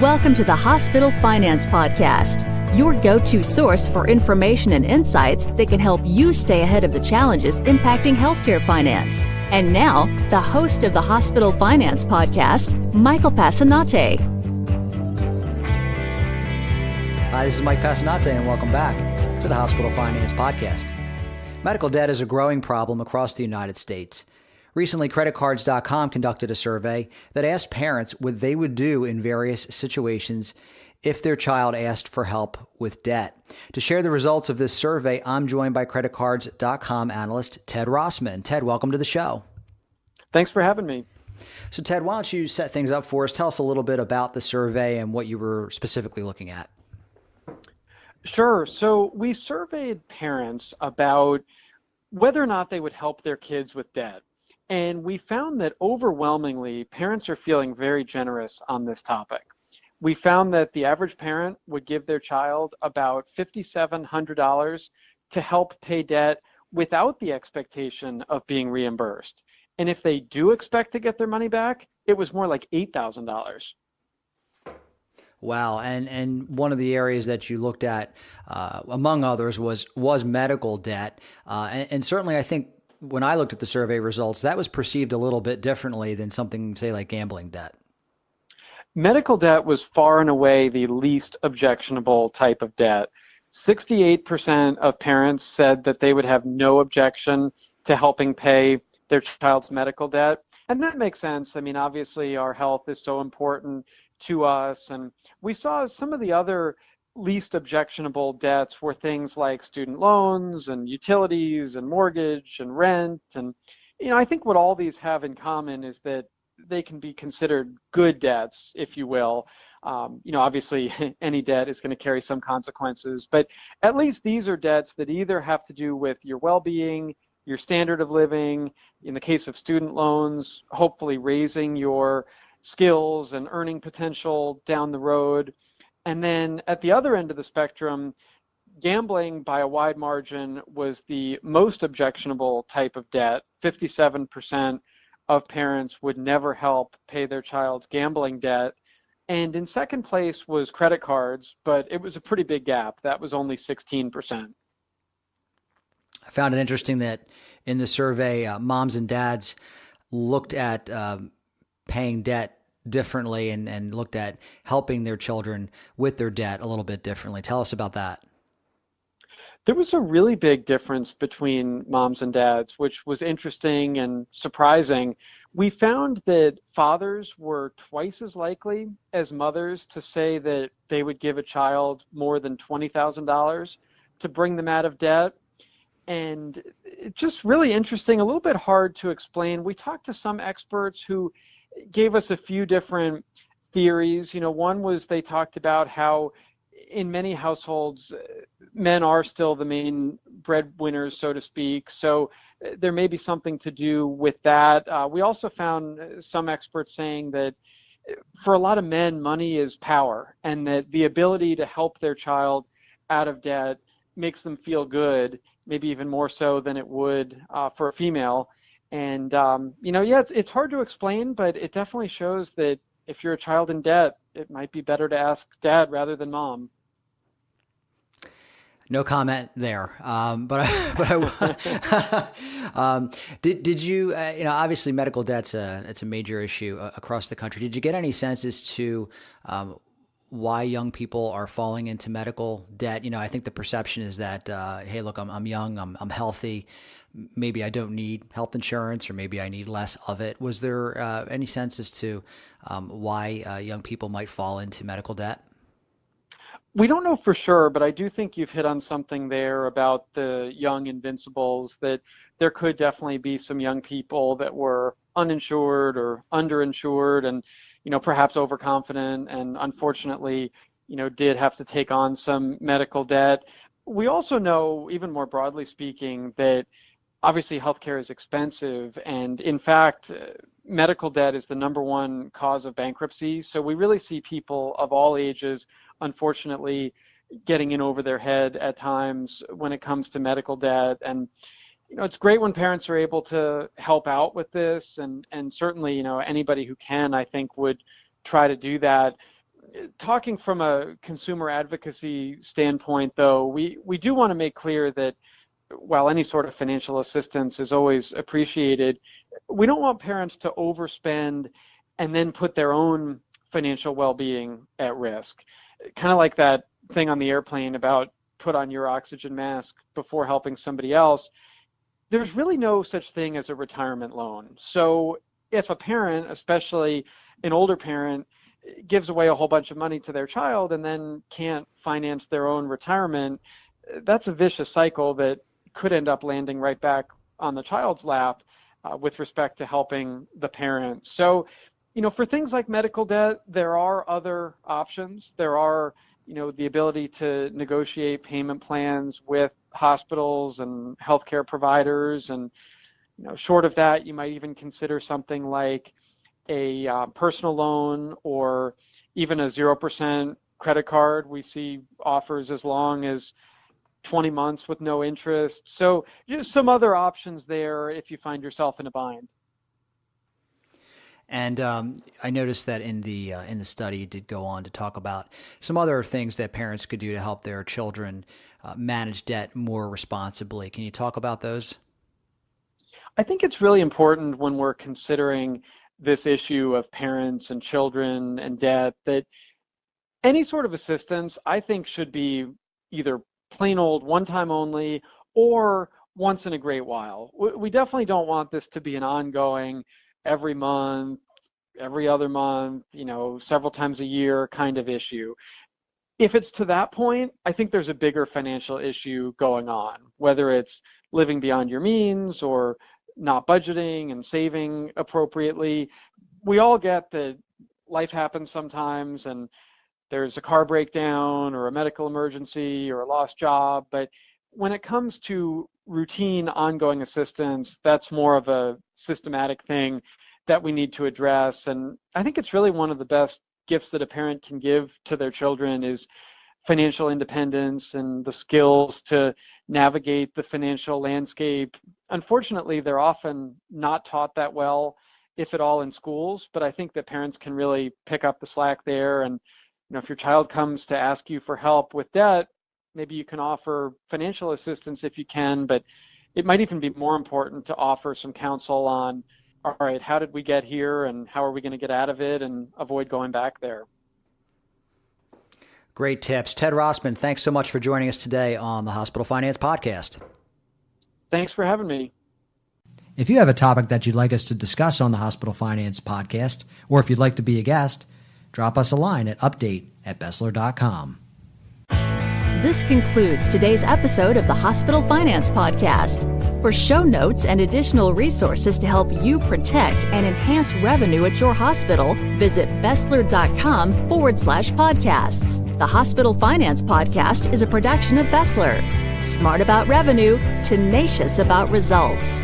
Welcome to the Hospital Finance Podcast, your go-to source for information and insights that can help you stay ahead of the challenges impacting healthcare finance. And now, the host of the Hospital Finance Podcast, Michael Passanante. Hi, this is Mike Passanante, and welcome back to the Hospital Finance Podcast. Medical debt is a growing problem across the United States. Recently, creditcards.com conducted a survey that asked parents what they would do in various situations if their child asked for help with debt. To share the results of this survey, I'm joined by creditcards.com analyst Ted Rossman. Ted, welcome to the show. Thanks for having me. So, Ted, why don't you set things up for us? Tell us a little bit about the survey and what you were specifically looking at. Sure. So we surveyed parents about whether or not they would help their kids with debt. And we found that overwhelmingly, parents are feeling very generous on this topic. We found that the average parent would give their child about $5,700 to help pay debt without the expectation of being reimbursed. And if they do expect to get their money back, it was more like $8,000. Wow. And one of the areas that you looked at, among others, was medical debt. And certainly, I think, when I looked at the survey results, that was perceived a little bit differently than something, say, like gambling debt. Medical debt was far and away the least objectionable type of debt. 68% of parents said that they would have no objection to helping pay their child's medical debt. And that makes sense. I mean, obviously, our health is so important to us. And we saw some of the other least objectionable debts were things like student loans and utilities and mortgage and rent. And, I think what all these have in common is that they can be considered good debts, if you will. Obviously any debt is going to carry some consequences, but at least these are debts that either have to do with your well-being, your standard of living, in the case of student loans, hopefully raising your skills and earning potential down the road. And then at the other end of the spectrum, gambling by a wide margin was the most objectionable type of debt. 57% of parents would never help pay their child's gambling debt. And in second place was credit cards, but it was a pretty big gap. That was only 16%. I found it interesting that in the survey, moms and dads looked at paying debt differently and looked at helping their children with their debt a little bit differently. Tell us about that. There was a really big difference between moms and dads, which was interesting and surprising. We found that fathers were twice as likely as mothers to say that they would give a child more than $20,000 to bring them out of debt. And it's just really interesting, a little bit hard to explain. We talked to some experts who gave us a few different theories. One was they talked about how in many households, men are still the main breadwinners, so to speak. So there may be something to do with that. We also found some experts saying that for a lot of men, money is power, and that the ability to help their child out of debt makes them feel good, maybe even more so than it would for a female. And, it's hard to explain, but it definitely shows that if you're a child in debt, it might be better to ask dad rather than mom. No comment there. Did you, obviously medical debt's it's a major issue across the country. Did you get any sense as to why young people are falling into medical debt? I think the perception is that, hey, look, I'm young, I'm healthy. Maybe I don't need health insurance, or maybe I need less of it. Was there any sense as to why young people might fall into medical debt? We don't know for sure, but I do think you've hit on something there about the young invincibles, that there could definitely be some young people that were uninsured or underinsured and, perhaps overconfident, and unfortunately, did have to take on some medical debt. We also know, even more broadly speaking, that obviously healthcare is expensive, and in fact, medical debt is the number one cause of bankruptcy. So we really see people of all ages, unfortunately, getting in over their head at times when it comes to medical debt. And it's great when parents are able to help out with this, and certainly, anybody who can, I think, would try to do that. talking from a consumer advocacy standpoint, though, we do want to make clear that while any sort of financial assistance is always appreciated, we don't want parents to overspend and then put their own financial well-being at risk. Kind of like that thing on the airplane about put on your oxygen mask before helping somebody else. There's really no such thing as a retirement loan. So if a parent, especially an older parent, gives away a whole bunch of money to their child and then can't finance their own retirement, that's a vicious cycle that could end up landing right back on the child's lap with respect to helping the parent. So, for things like medical debt, there are other options. There are, the ability to negotiate payment plans with hospitals and healthcare providers. And, short of that, you might even consider something like a personal loan or even a 0% credit card. We see offers as long as 20 months with no interest. So just some other options there if you find yourself in a bind. And I noticed that in the study, you did go on to talk about some other things that parents could do to help their children manage debt more responsibly. Can you talk about those? I think it's really important when we're considering this issue of parents and children and debt that any sort of assistance, I think, should be either plain old one-time only or once in a great while. We definitely don't want this to be an ongoing every month, every other month, several times a year kind of issue. If it's to that point, I think there's a bigger financial issue going on, whether it's living beyond your means or not budgeting and saving appropriately. We all get that life happens sometimes and there's a car breakdown or a medical emergency or a lost job, but when it comes to routine ongoing assistance, that's more of a systematic thing that we need to address. And I think it's really one of the best gifts that a parent can give to their children is financial independence and the skills to navigate the financial landscape. Unfortunately, they're often not taught that well, if at all, in schools, but I think that parents can really pick up the slack there. And if your child comes to ask you for help with debt, maybe you can offer financial assistance if you can, but it might even be more important to offer some counsel on, all right, how did we get here and how are we going to get out of it and avoid going back there? Great tips. Ted Rossman, thanks so much for joining us today on the Hospital Finance Podcast. Thanks for having me. If you have a topic that you'd like us to discuss on the Hospital Finance Podcast, or if you'd like to be a guest, drop us a line at update@bessler.com. This concludes today's episode of the Hospital Finance Podcast. For show notes and additional resources to help you protect and enhance revenue at your hospital, visit Bessler.com/podcasts. The Hospital Finance Podcast is a production of Bessler. Smart about revenue, tenacious about results.